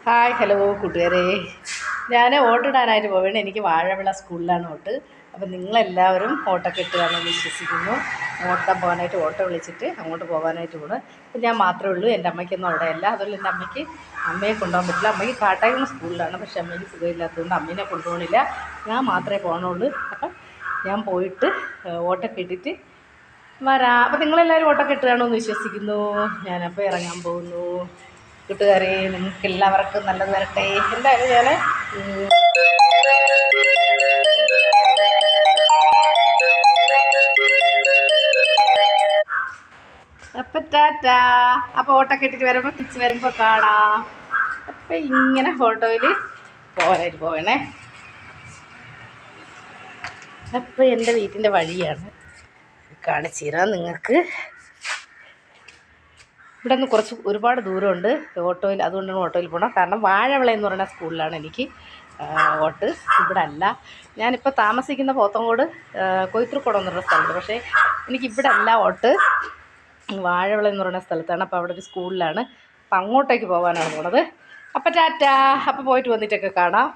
Hi hello കൂട്ടുകാരെ, ഞാൻ ഓട്ടിടാനായിട്ട് പോവുകയാണ്. എനിക്ക് വാഴവിള സ്കൂളിലാണ് ഓട്ട്. അപ്പോൾ നിങ്ങളെല്ലാവരും ഓട്ടൊക്കെ ഇട്ടുകയാണെന്ന് വിശ്വസിക്കുന്നു. ഓട്ടം പോകാനായിട്ട് ഓട്ടോ വിളിച്ചിട്ട് അങ്ങോട്ട് പോകാനായിട്ട് പോകണം. അപ്പോൾ ഞാൻ മാത്രമേ ഉള്ളൂ, എൻ്റെ അമ്മയ്ക്കൊന്നും അവിടെയല്ല. അതുപോലെ എൻ്റെ അമ്മയെ കൊണ്ടുപോകാൻ പറ്റില്ല. അമ്മയ്ക്ക് കാട്ടായ്മ സ്കൂളിലാണ്, പക്ഷേ അമ്മയ്ക്ക് സുഖമില്ലാത്തതുകൊണ്ട് അമ്മേനെ കൊണ്ടുപോകണില്ല. ഞാൻ മാത്രമേ പോകണുള്ളൂ. അപ്പം ഞാൻ പോയിട്ട് ഓട്ടൊക്കെ ഇട്ടിട്ട് വരാം. അപ്പോൾ നിങ്ങളെല്ലാവരും ഓട്ടൊക്കെ ഇട്ടുകയാണെന്ന് വിശ്വസിക്കുന്നു. ഞാനപ്പോൾ ഇറങ്ങാൻ പോകുന്നു. കൂട്ടുകാരെ, നിങ്ങൾക്ക് എല്ലാവർക്കും നല്ലത് വരട്ടെ. എന്തായാലും ഞാൻ അപ്പം ടാറ്റാ. അപ്പോൾ ഓട്ടൊക്കെ ഇട്ടിട്ട് വരുമ്പോൾ തിരിച്ച് വരുമ്പോൾ കാണാം. അപ്പം ഇങ്ങനെ ഫോട്ടോയിൽ പോകാനായിട്ട് പോകണേ. അപ്പോൾ എൻ്റെ വീട്ടിൻ്റെ വഴിയാണ് കാണിച്ചു തരാം നിങ്ങൾക്ക്. ഇവിടെ നിന്ന് ഒരുപാട് ദൂരമുണ്ട് ഓട്ടോയിൽ, അതുകൊണ്ടാണ് ഓട്ടോയിൽ പോകണം. കാരണം വാഴവിള എന്ന് പറയുന്ന സ്കൂളിലാണ് എനിക്ക് ഓട്ട്. ഇവിടെ അല്ല, ഞാനിപ്പോൾ താമസിക്കുന്ന പോത്തങ്കോട് കൊയ്ത്തൃക്കുടം എന്ന് പറയുന്ന സ്ഥലത്ത്. പക്ഷേ എനിക്കിവിടെ അല്ല ഓട്ട്, വാഴവിള എന്ന് പറയുന്ന സ്ഥലത്താണ്. അപ്പോൾ അവിടെ ഒരു സ്കൂളിലാണ്. അപ്പം അങ്ങോട്ടേക്ക് പോകാനാണ് പോണത്. അപ്പം ടാറ്റാ. അപ്പോൾ പോയിട്ട് വന്നിട്ടൊക്കെ കാണാം.